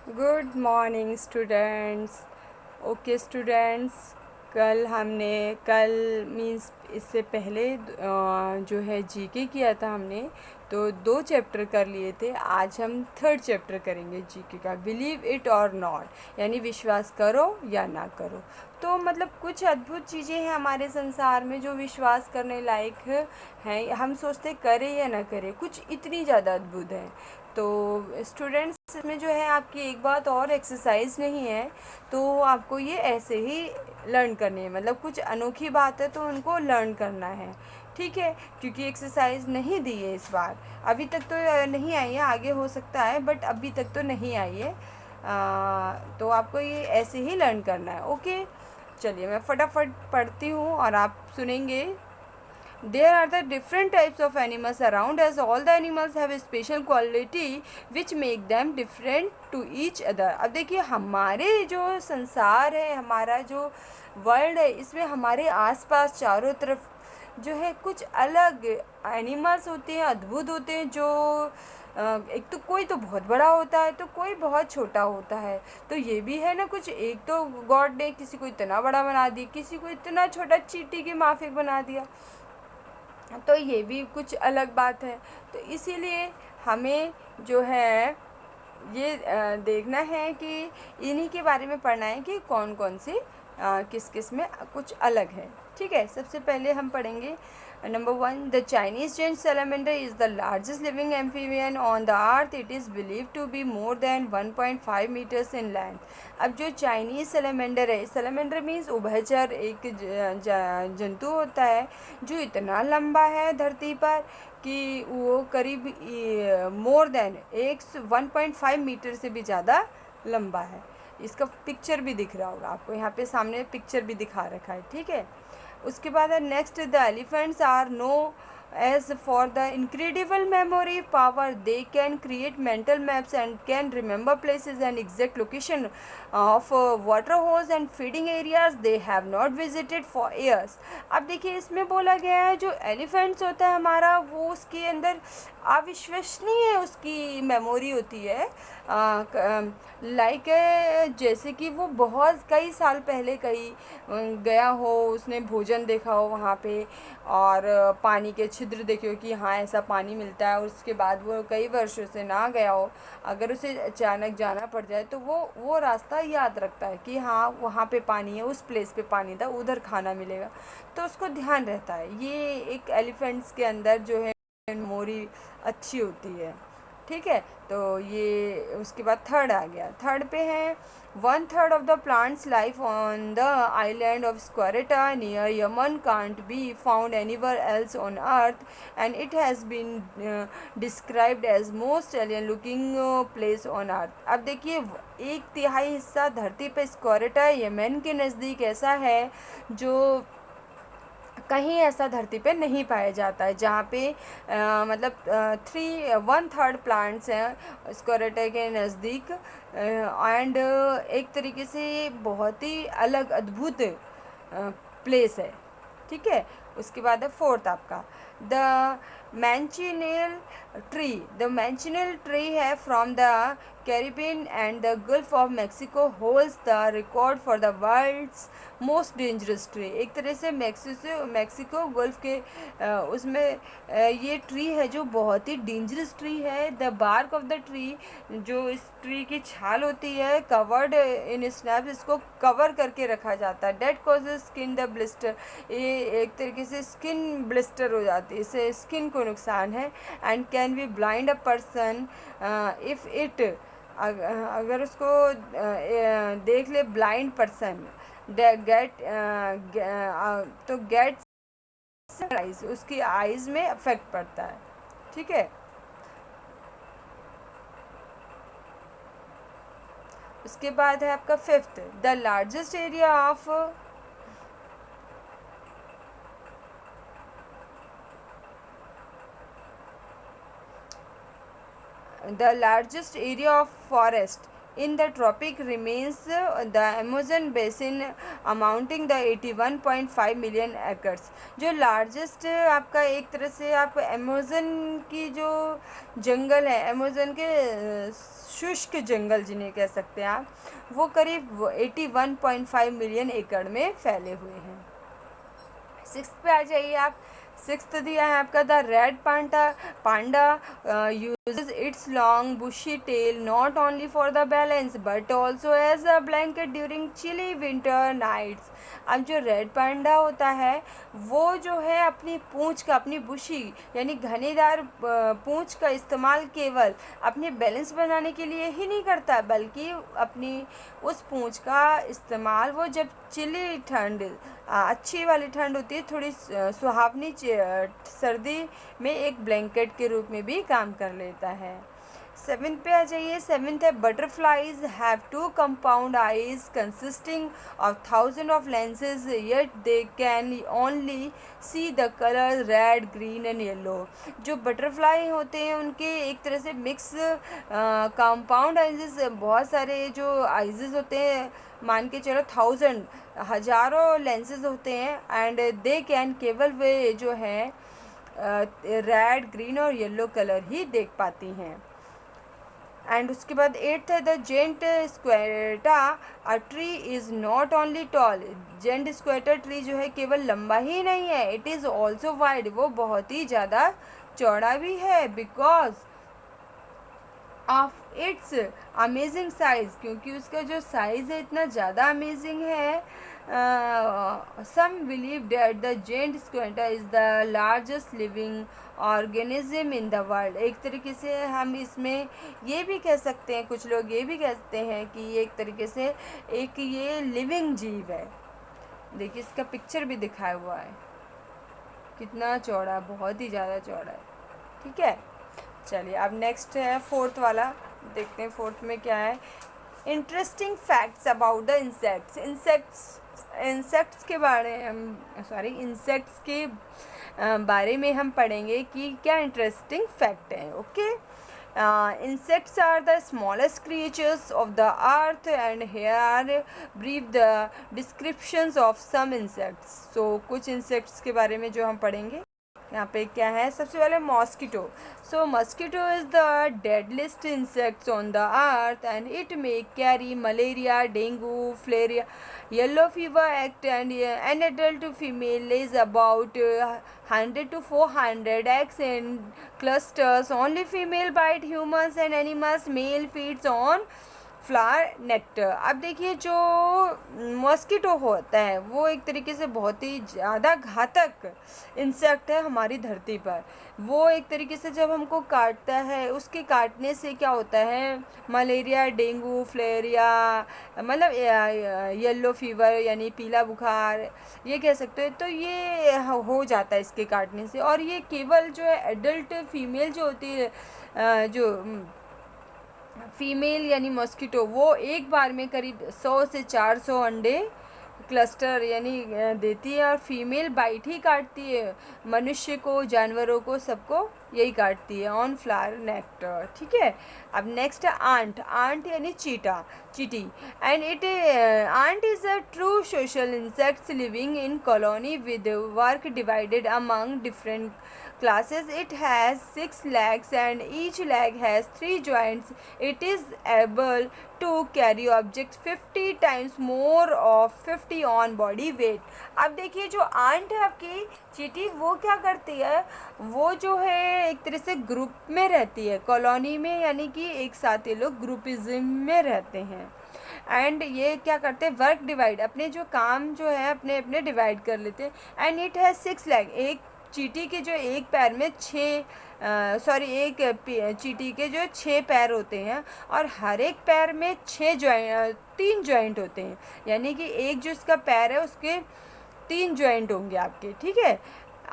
Good morning students. Okay students, कल means इससे पहले जो है जीके किया था हमने, तो 2 चैप्टर कर लिए थे। आज हम थर्ड चैप्टर करेंगे जीके का, बिलीव इट और नॉट, यानी विश्वास करो या ना करो। तो मतलब कुछ अद्भुत चीज़ें हैं हमारे संसार में जो विश्वास करने लायक हैं। हम सोचते करें या ना करें, कुछ इतनी ज़्यादा अद्भुत है। तो स्टूडेंट्स में जो है आपकी एक बात और एक्सरसाइज नहीं है, तो आपको ये ऐसे ही लर्न करनी है। मतलब कुछ अनोखी बात है तो उनको लर्न करना है, ठीक है। क्योंकि एक्सरसाइज नहीं दी है इस बार, अभी तक तो नहीं आई है, आगे हो सकता है बट अभी तक तो नहीं आई है। तो आपको ये ऐसे ही लर्न करना है। ओके, चलिए मैं फटाफट पढ़ती हूँ और आप सुनेंगे। There are the different types of animals around us. All the animals have a special quality which make them different to each other. अब देखिए, हमारे जो संसार है, हमारा जो वर्ल्ड है, इसमें हमारे आसपास चारों तरफ जो है कुछ अलग एनिमल्स होते हैं, अद्भुत होते हैं। जो एक तो कोई तो बहुत बड़ा होता है तो कोई बहुत छोटा होता है। तो ये भी है ना, कुछ एक तो गॉड ने किसी को इतना बड़ा बना दिया, किसी को इतना छोटा चींटी के माफिक बना दिया। तो ये भी कुछ अलग बात है। तो इसीलिए हमें जो है ये देखना है कि इन्हीं के बारे में पढ़ना है कि कौन कौन सी किस किस में कुछ अलग है। ठीक है, सबसे पहले हम पढ़ेंगे number 1, the Chinese giant salamander is the largest living amphibian on the earth. It is believe to be more than 1.5 metres in length. अब जो चाइनीज सैलमेंडर है, सैलमेंडर मीन्स उभयचर एक जंतु होता है जो इतना लंबा है धरती पर कि वो करीब मोर देन 1.5 मीटर से भी ज़्यादा लंबा है। इसका पिक्चर भी दिख रहा होगा आपको, यहाँ पे सामने पिक्चर भी दिखा रखा है, ठीक है। उसके बाद है next, the elephants are no as for the incredible memory power. They can create mental maps and can remember places and exact location of water holes and feeding areas they have not visited for years. अब देखिए, इसमें बोला गया है जो elephants होता है हमारा, वो उसके अंदर अविश्वसनीय उसकी मेमोरी होती है। लाइक जैसे कि वो बहुत कई साल पहले कहीं गया हो, उसने भोजन देखा हो वहाँ पे, और पानी के छिद्र देखे हो कि हाँ ऐसा पानी मिलता है, उसके बाद वो कई वर्षों से ना गया हो, अगर उसे अचानक जाना पड़ जाए तो वो रास्ता याद रखता है कि हाँ वहाँ पे पानी है, उस प्लेस पे पानी था, उधर खाना मिलेगा, तो उसको ध्यान रहता है। ये एक एलिफेंट्स के अंदर जो है मेमोरी अच्छी होती है, ठीक है। तो ये उसके बाद थर्ड आ गया। थर्ड पे है 1/3 of the plant's life on the island of Squareta near Yemen can't be found anywhere else on earth, and it has been described as most alien looking place on earth. अब देखिए, 1/3 हिस्सा धरती पे स्क्वारेटा Yemen के नज़दीक ऐसा है जो कहीं ऐसा धरती पे नहीं पाया जाता है, जहाँ पे मतलब 1/3 प्लांट्स हैं स्क्वारेटा के नज़दीक। एंड एक तरीके से बहुत ही अलग अद्भुत प्लेस है, ठीक है। उसके बाद है फोर्थ आपका the manchineel tree. The manchineel tree है from the Caribbean and the gulf of Mexico holds the record for the world's most dangerous tree. एक तरह से मैक्सिको गल्फ के उसमें ये ट्री है जो बहुत ही डेंजरस ट्री है। The bark of the tree, जो इस ट्री की छाल होती है, कवर्ड इन स्नैप्स, इसको कवर करके रखा जाता है। That causes skin the blister, ये एक तरीके से स्किन ब्लिस्टर हो जाती है, इससे स्किन को नुकसान है। And can be blind a person if it, अगर उसको देख ले ब्लाइंड पर्सन, गेट तो गेट आइज, उसकी आइज़ में अफेक्ट पड़ता है, ठीक है। उसके बाद है आपका fifth, the largest area of the largest area of forest in the tropic remains the Amazon basin amounting the 81.5 million acres। जो लार्जेस्ट आपका एक तरह से आप अमेज़न की जो जंगल है, अमेज़न के शुष्क जंगल जिन्हें कह सकते हैं आप, वो करीब 81.5 मिलियन एकड़ में फैले हुए हैं। सिक्स पे आ जाइए आप। सिक्स्थ दिया है आपका the red panda uses its long bushy tail not only for the balance but also as a blanket during chilly winter nights. अब जो रेड पांडा होता है वो जो है अपनी पूंछ का, अपनी बुशी यानी घनेदार पूंछ का इस्तेमाल केवल अपने बैलेंस बनाने के लिए ही नहीं करता, बल्कि अपनी उस पूंछ का इस्तेमाल वो जब चिली ठंड, अच्छी वाली ठंड होती है, थोड़ी सुहावनी सर्दी में एक ब्लैंकेट के रूप में भी काम कर लेता है। सेवेंथ पे आ जाइए। सेवेंथ है butterflies have two compound eyes consisting of thousand of lenses yet they can only see the colour red green and yellow. जो बटरफ्लाई होते हैं उनके एक तरह से मिक्स कंपाउंड आइजेस, बहुत सारे जो आइजेस होते हैं, मान के चलो हज़ारों लेंसेज होते हैं, एंड दे कैन केवल वे जो है रेड ग्रीन और येलो कलर ही देख पाती हैं। एंड उसके बाद एट्थ है the giant sequoia a tree is not only tall. Giant sequoia tree जो है केवल लंबा ही नहीं है, इट इज़ ऑल्सो वाइड, वो बहुत ही ज़्यादा चौड़ा भी है, because of its amazing size, क्योंकि उसका जो साइज़ है इतना ज़्यादा अमेजिंग है। Some believe that the giant sequoia is the largest living organism in the world. एक तरीके से हम इसमें ये भी कह सकते हैं, कुछ लोग ये भी कहते हैं कि ये एक तरीके से एक ये लिविंग जीव है। देखिए इसका पिक्चर भी दिखाया हुआ है, कितना चौड़ा, बहुत ही ज़्यादा चौड़ा है। ठीक है, चलिए अब नेक्स्ट है फोर्थ वाला, देखते हैं फोर्थ में क्या है। Interesting facts about the insects के बारे में इंसेक्ट्स के बारे में हम पढ़ेंगे कि क्या इंटरेस्टिंग फैक्ट है। Okay, insects are the smallest creatures of the earth, and here brief the descriptions of some insects। so कुछ insects के बारे में जो हम पढ़ेंगे यहाँ पे क्या है। सबसे पहले mosquito. So mosquito is the deadliest insects on the earth and it may carry malaria, dengue, filaria, yellow fever act and adult female lays about 100 to 400 eggs in clusters. Only female bite humans and animals. Male feeds on flower nectar. अब देखिए जो mosquito होता है वो एक तरीके से बहुत ही ज़्यादा घातक इंसेक्ट है हमारी धरती पर। वो एक तरीके से जब हमको काटता है, उसके काटने से क्या होता है, मलेरिया, डेंगू, फ्लेरिया, मतलब येलो फीवर यानी पीला बुखार ये कह सकते हो, तो ये हो जाता है इसके काटने से। और ये केवल जो है एडल्ट फीमेल जो होती है, जो फीमेल यानी मॉस्किटो, वो एक बार में करीब 100 से 400 अंडे क्लस्टर यानी देती है, और फीमेल बाइट ही काटती है, मनुष्य को, जानवरों को, सबको यही काटती है ऑन फ्लावर नेक्टर। ठीक है, अब नेक्स्ट है आंट यानी चीटी। And ant is a true social insects living in colony with work divided among different classes. It has 6 legs and each leg has 3 joints. It is able to carry objects 50 times more of 50 on body weight। अब देखिए जो aunt है आपकी चीटी, वो क्या करती है, वो जो है एक तरह से ग्रुप में रहती है कॉलोनी में, यानी कि एक साथ ये लोग ग्रुपिज्म में रहते हैं। एंड ये क्या करते हैं, वर्क डिवाइड, अपने जो काम जो है अपने अपने डिवाइड कर लेते हैं। एंड इट हैज़ 6 लेग, एक चीटी के जो एक पैर में एक चीटी के जो 6 पैर होते हैं, और हर एक पैर में 3 जॉइंट होते हैं, यानी कि एक जो इसका पैर है उसके 3 जॉइंट होंगे आपके। ठीक है,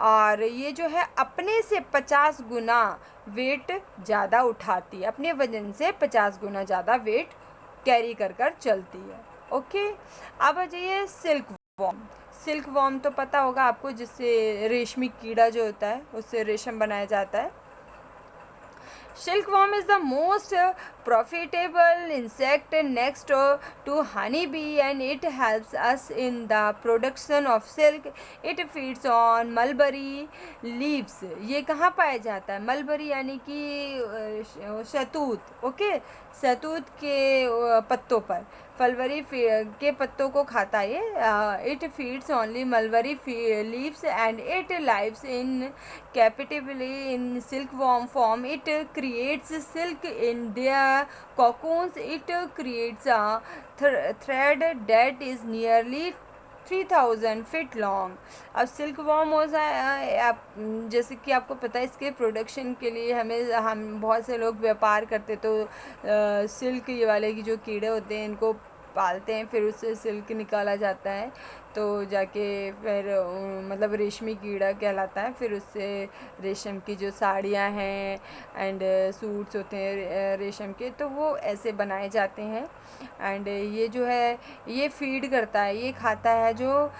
और ये जो है अपने से 50 गुना वेट ज़्यादा उठाती है, अपने वजन से 50 गुना ज़्यादा वेट कैरी कर चलती है। ओके, अब आ जाइए सिल्क वॉर्म तो पता होगा आपको, जिससे रेशमी कीड़ा जो होता है उससे रेशम बनाया जाता है। Silkworm is the most profitable insect next to honeybee, and it helps us in the production of silk. It feeds on mulberry leaves. ये कहाँ पाया जाता है? मलबरी यानी कि शहतूत, ओके, शहतूत के पत्तों पर, फलवरी के पत्तों को खाता है ये. It feeds only mulberry leaves and it lives in captively in silkworm farm. It creates silk in their cocoons. It creates a thread that is nearly 3000 feet long. अब सिल्क वॉर्म हो जाए, आप जैसे कि आपको पता है इसके प्रोडक्शन के लिए हम बहुत से लोग व्यापार करते, तो सिल्क ये वाले की जो कीड़े होते हैं इनको पालते हैं, फिर उससे सिल्क निकाला जाता है, तो जाके फिर मतलब रेशमी कीड़ा कहलाता है. फिर उससे रेशम की जो साड़ियाँ हैं एंड सूट्स होते हैं रेशम के, तो वो ऐसे बनाए जाते हैं. एंड ये जो है ये फीड करता है, ये खाता है जो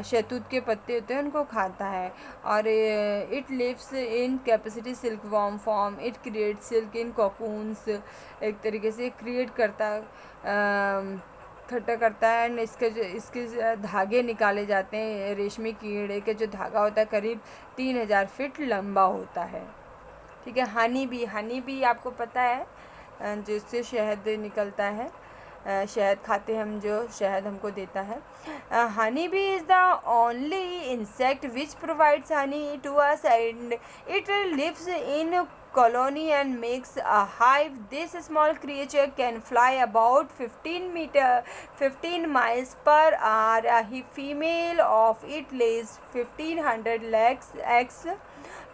शहतूत के पत्ते होते हैं उनको खाता है. और it lives in capacity silkworm farm. It create silk in cocoons. एक तरीके से क्रिएट करता इकट्ठा करता है. एंड इसके धागे निकाले जाते हैं. रेशमी कीड़े के जो धागा होता है करीब 3000 फीट लंबा होता है. ठीक है. हनी भी आपको पता है जिससे शहद निकलता है. शहद खाते हम, जो शहद हमको देता है. Honey bee is the only insect which provides honey to us and it lives in colony and makes a hive. This small creature can fly about 15 miles per hour. A female of it lays 1500 eggs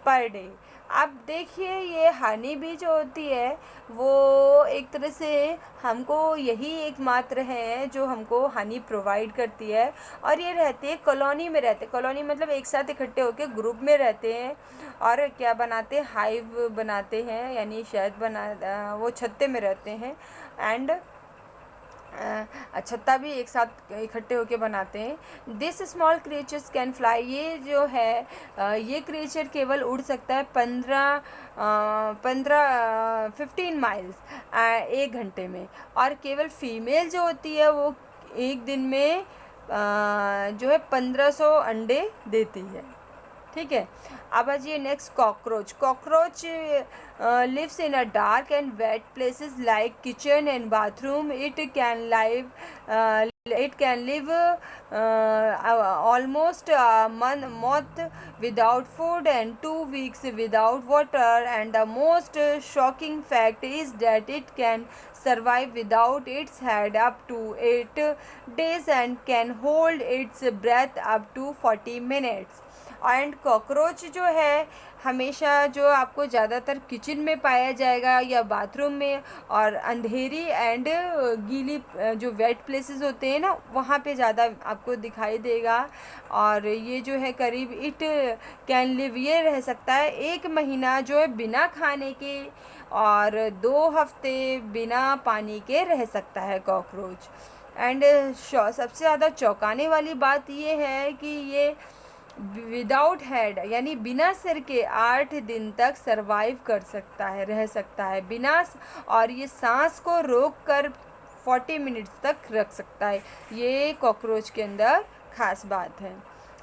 per day. अब देखिए ये honey bee जो होती है वो एक तरह से हमको यही एकमात्र है जो हमको हनी प्रोवाइड करती है. और ये रहते हैं कॉलोनी में, रहते कॉलोनी मतलब एक साथ इकट्ठे होकर ग्रुप में रहते हैं. और क्या बनाते हैं? हाइव बनाते हैं, यानी शहद वो छत्ते में रहते हैं. एंड छत्ता भी एक साथ इकट्ठे होकर बनाते हैं. This small creatures can fly. ये जो है ये क्रिएचर केवल उड़ सकता है 15 माइल्स 1 घंटे में. और केवल फीमेल जो होती है वो एक दिन में जो है 1500 अंडे देती है. ठीक है. अब आ जाइए next cockroach lives in a dark and wet places like kitchen and bathroom. It can live almost a month without food and 2 weeks without water. And the most shocking fact is that it can survive without its head up to 8 days and can hold its breath up to 40 minutes. And cockroach जो है हमेशा जो आपको ज़्यादातर kitchen में पाया जाएगा या बाथरूम में, और अंधेरी एंड गीली जो वेट प्लेसेस होते हैं ना वहाँ पे ज़्यादा आपको दिखाई देगा. और ये जो है करीब इट कैन लिव, ये रह सकता है 1 महीना जो है बिना खाने के, और 2 हफ्ते बिना पानी के रह सकता है कॉकरोच. एंड सबसे ज़्यादा चौंकाने वाली बात ये है कि ये विदाउट हेड यानी बिना सिर के 8 दिन तक सरवाइव कर सकता है, रह सकता है बिना, और ये सांस को रोक कर 40 मिनट्स तक रख सकता है. ये कॉकरोच के अंदर खास बात है.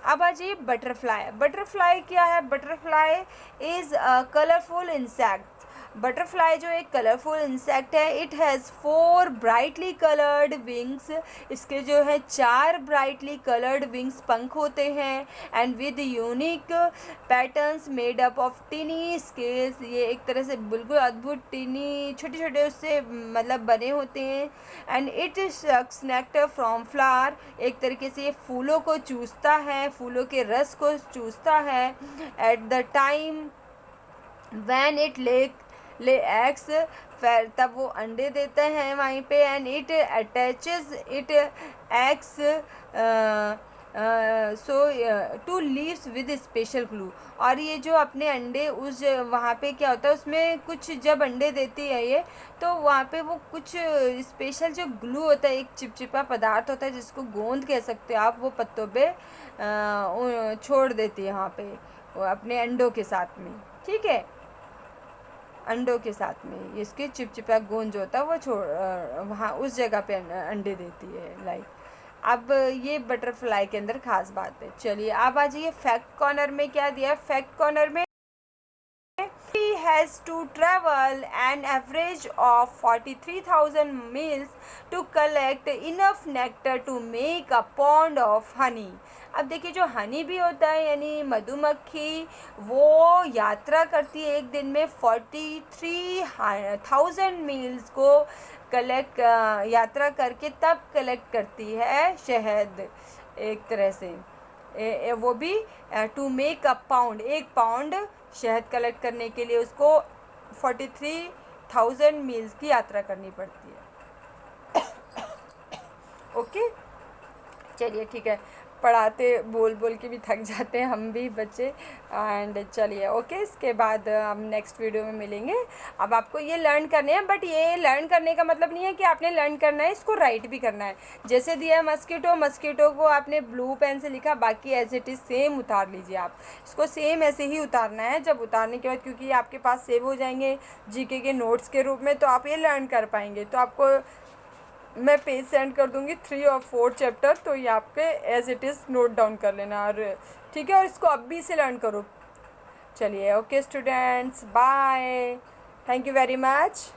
अब आ जाइए बटरफ्लाई क्या है? Butterfly is a colourful insect. Butterfly जो एक कलरफुल इंसेक्ट है. It has 4 brightly coloured wings. इसके जो है 4 ब्राइटली कलर्ड विंग्स, पंख होते हैं. And with unique patterns made up of टिनी scales. ये एक तरह से बिल्कुल अद्भुत टिनी छोटे छोटे उससे मतलब बने होते हैं. And it sucks nectar from flower. एक तरीके से ये फूलों को चूसता है, फूलों के रस को चूसता है. At the time when it lay eggs, फिर तब वो अंडे देते हैं वहीं पे. And it attaches it eggs so to leaves with special glue. और ये जो अपने अंडे उस वहाँ पे क्या होता है उसमें कुछ, जब अंडे देती है ये तो वहाँ पे वो कुछ स्पेशल जो ग्लू होता है, एक चिपचिपा पदार्थ होता है जिसको गोंद कह सकते हो आप, वो पत्तों पे छोड़ देती है वहाँ पे वो अपने अंडों के साथ में. ठीक है. अंडों के साथ में इसके चिपचिपा गोंद जो होता है वो वहाँ उस जगह पे अंडे देती है लाइक। अब ये बटरफ्लाई के अंदर खास बात है। चलिए अब आ जाइए फैक्ट कॉर्नर में क्या दिया है। फैक्ट कॉर्नर में he has to travel an average of 43,000 miles to collect enough nectar to make a pond of honey। अब देखिए जो हनी भी होता है यानी मधुमक्खी, वो यात्रा करती है एक दिन में 43,000 मील्स को कलेक्ट यात्रा करके तब कलेक्ट करती है शहद एक तरह से। वो भी to make a pound, 1 pound शहद कलेक्ट करने के लिए उसको 43,000 मील्स की यात्रा करनी पड़ती है। ओके चलिए ठीक है, पढ़ाते बोल बोल के भी थक जाते हैं हम भी बच्चे। एंड चलिए ओके, इसके बाद हम नेक्स्ट वीडियो में मिलेंगे। अब आपको ये लर्न करने हैं, बट ये लर्न करने का मतलब नहीं है कि आपने लर्न करना है, इसको राइट भी करना है। जैसे दिया है मस्कीटो, मस्कीटो को आपने ब्लू पेन से लिखा, बाकी एज इट इज़ सेम उतार लीजिए। आप इसको सेम ऐसे ही उतारना है। जब उतारने के बाद, क्योंकि आपके पास सेव हो जाएंगे जीके के नोट्स के रूप में, तो आप ये लर्न कर पाएंगे। तो आपको मैं पेज सेंड कर दूँगी 3 और 4 चैप्टर, तो ये आपके as it is note down कर लेना। और ठीक है, और इसको अभी से लर्न करो। चलिए okay students, bye, thank you very much.